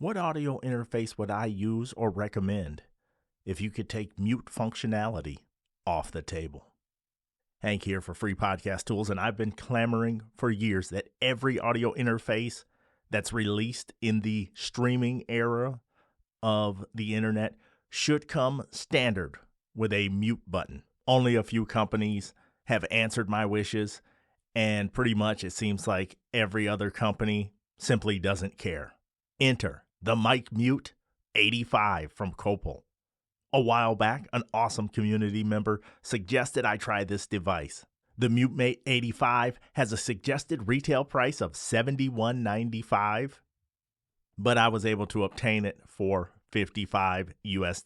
What audio interface would I use or recommend if you could take mute functionality off the table? Hank here for Free Podcast Tools, and I've been clamoring for years that every audio interface that's released in the streaming era of the internet should come standard with a mute button. Only a few companies have answered my wishes, and pretty much it seems like every other company simply doesn't care. Enter the MuteMate-85 from Kopul. A while back, an awesome community member suggested I try this device. The MuteMate-85 has a suggested retail price of $71.95, but I was able to obtain it for $55 US.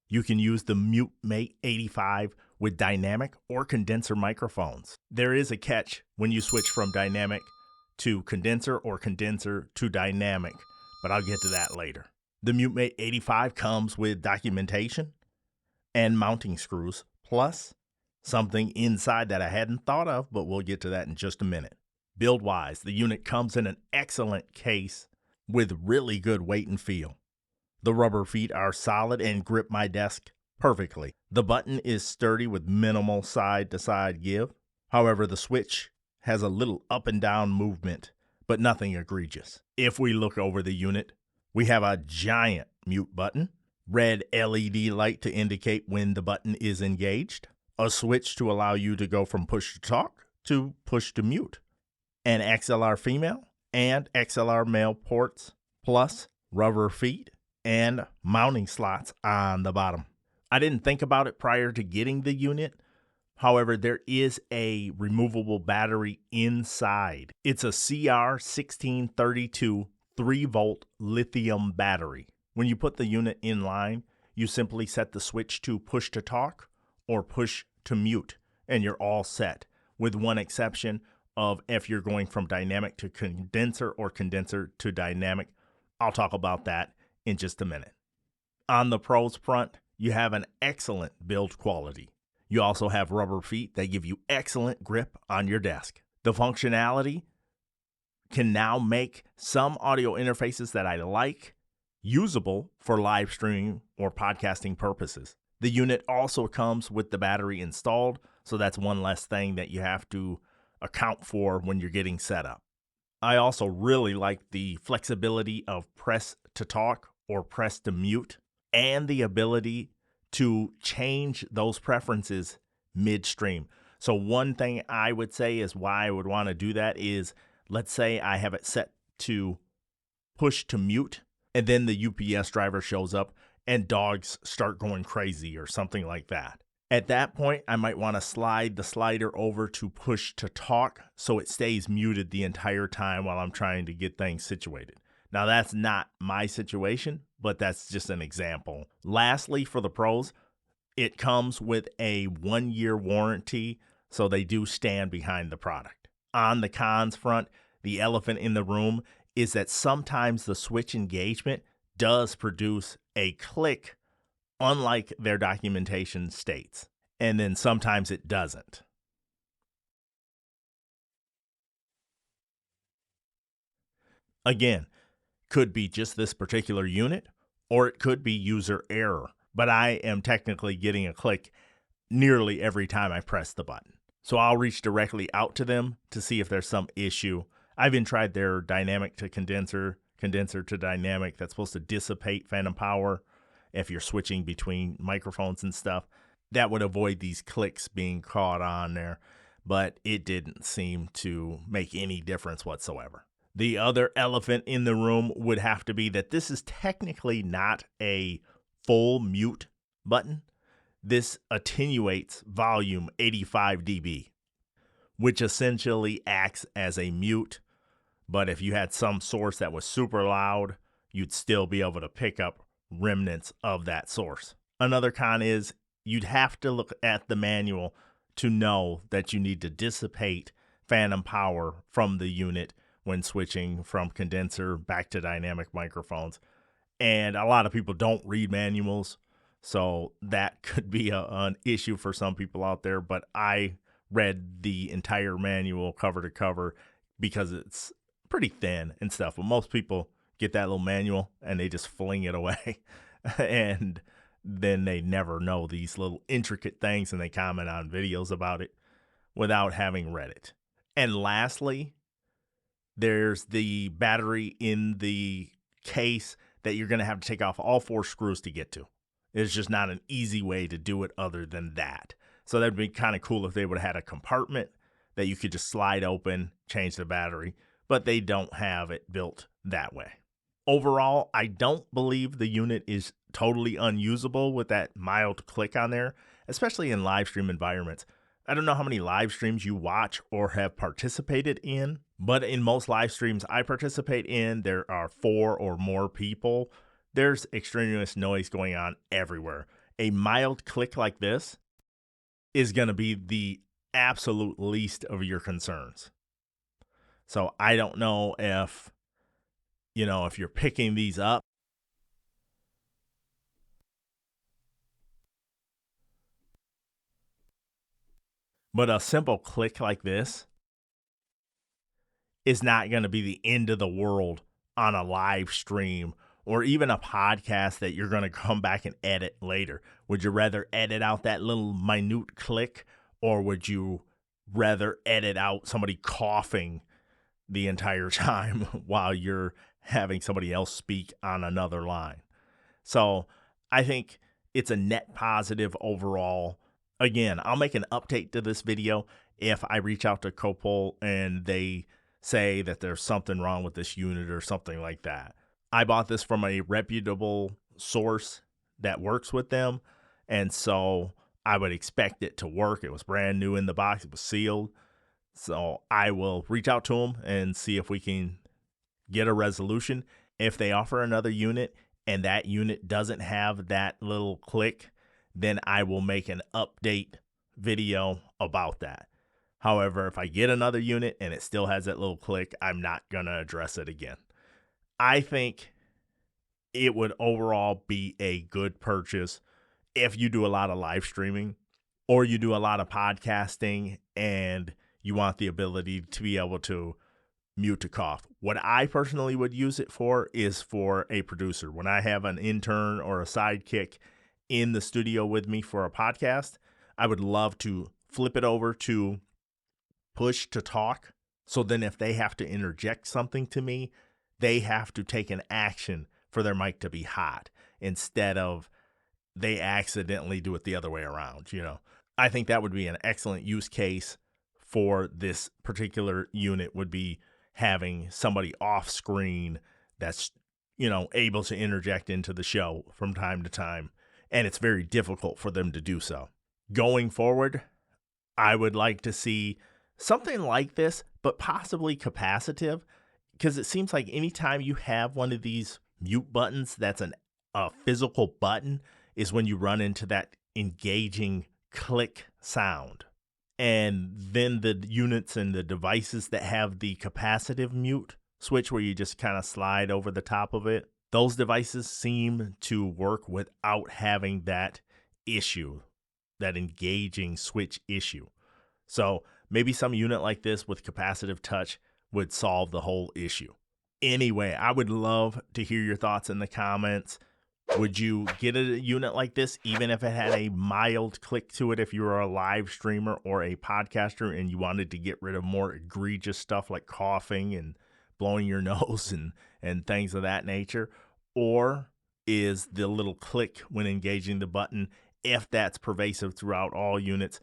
You can use the MuteMate-85 with dynamic or condenser microphones. There is a catch when you switch from dynamic to condenser or condenser to dynamic, but I'll get to that later. The MuteMate-85 comes with documentation and mounting screws, plus something inside that I hadn't thought of, but we'll get to that in just a minute. Build-wise, the unit comes in an excellent case with really good weight and feel. The rubber feet are solid and grip my desk perfectly. The button is sturdy with minimal side-to-side give. However, the switch has a little up and down movement, but nothing egregious. If we look over the unit, we have a giant mute button, red LED light to indicate when the button is engaged, a switch to allow you to go from push to talk to push to mute, an XLR female and XLR male ports, plus rubber feet and mounting slots on the bottom. I didn't think about it prior to getting the unit. However, there is a removable battery inside. It's a CR1632 3-volt lithium battery. When you put the unit in line, you simply set the switch to push to talk or push to mute, and you're all set, with one exception of if you're going from dynamic to condenser or condenser to dynamic. I'll talk about that in just a minute. On the pros front, you have an excellent build quality. You also have rubber feet that give you excellent grip on your desk. The functionality can now make some audio interfaces that I like usable for live streaming or podcasting purposes. The unit also comes with the battery installed, so that's one less thing that you have to account for when you're getting set up. I also really like the flexibility of press to talk or press to mute, and the ability to change those preferences midstream. So one thing I would say is why I would want to do that is, let's say I have it set to push to mute, and then the UPS driver shows up and dogs start going crazy or something like that. At that point, I might want to slide the slider over to push to talk so it stays muted the entire time while I'm trying to get things situated. Now, that's not my situation, but that's just an example. Lastly, for the pros, it comes with a 1-year warranty, so they do stand behind the product. On the cons front, the elephant in the room is that sometimes the switch engagement does produce a click, unlike their documentation states, and then sometimes it doesn't. Again, could be just this particular unit, or it could be user error, but I am technically getting a click nearly every time I press the button. So I'll reach directly out to them to see if there's some issue. I've even tried their dynamic to condenser, condenser to dynamic that's supposed to dissipate phantom power if you're switching between microphones and stuff. That would avoid these clicks being caught on there, but it didn't seem to make any difference whatsoever. The other elephant in the room would have to be that this is technically not a full mute button. This attenuates volume 85 dB, which essentially acts as a mute. But if you had some source that was super loud, you'd still be able to pick up remnants of that source. Another con is you'd have to look at the manual to know that you need to dissipate phantom power from the unit when switching from condenser back to dynamic microphones. And a lot of people don't read manuals, so that could be an issue for some people out there. But I read the entire manual cover to cover because it's pretty thin and stuff. But most people get that little manual and they just fling it away. And then they never know these little intricate things and they comment on videos about it without having read it. And lastly, there's the battery in the case that you're going to have to take off all 4 screws to get to. It's just not an easy way to do it other than that. So that'd be kind of cool if they would have had a compartment that you could just slide open, change the battery, but they don't have it built that way. Overall, I don't believe the unit is totally unusable with that mild click on there, especially in live stream environments. I don't know how many live streams you watch or have participated in, but in most live streams I participate in, there are 4 or more people. There's extraneous noise going on everywhere. A mild click like this is going to be the absolute least of your concerns. So I don't know if, if you're picking these up, but a simple click like this is not going to be the end of the world on a live stream or even a podcast that you're going to come back and edit later. Would you rather edit out that little minute click, or would you rather edit out somebody coughing the entire time while you're having somebody else speak on another line? So I think it's a net positive overall. Again, I'll make an update to this video if I reach out to Kopul and they say that there's something wrong with this unit or something like that. I bought this from a reputable source that works with them, and so I would expect it to work. It was brand new in the box. It was sealed. So I will reach out to them and see if we can get a resolution. If they offer another unit and that unit doesn't have that little click, then I will make an update video about that. However, if I get another unit and it still has that little click, I'm not going to address it again. I think it would overall be a good purchase if you do a lot of live streaming or you do a lot of podcasting and you want the ability to be able to mute a cough. What I personally would use it for is for a producer. When I have an intern or a sidekick in the studio with me for a podcast, I would love to flip it over to push to talk. So then if they have to interject something to me, they have to take an action for their mic to be hot instead of they accidentally do it the other way around. I think that would be an excellent use case for this particular unit, would be having somebody off screen that's, able to interject into the show from time to time. And it's very difficult for them to do so. Going forward, I would like to see something like this, but possibly capacitive, because it seems like anytime you have one of these mute buttons that's a physical button is when you run into that engaging click sound. And then the units and the devices that have the capacitive mute switch where you just kind of slide over the top of it, those devices seem to work without having that issue, that engaging switch issue. So maybe some unit like this with capacitive touch would solve the whole issue. Anyway, I would love to hear your thoughts in the comments. Would you get a unit like this, even if it had a mild click to it, if you were a live streamer or a podcaster and you wanted to get rid of more egregious stuff like coughing and blowing your nose and things of that nature? Or is the little click when engaging the button, if that's pervasive throughout all units,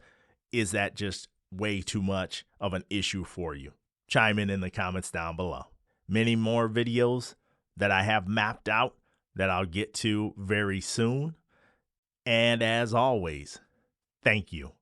is that just way too much of an issue for you? Chime in the comments down below. Many more videos that I have mapped out that I'll get to very soon. And as always, thank you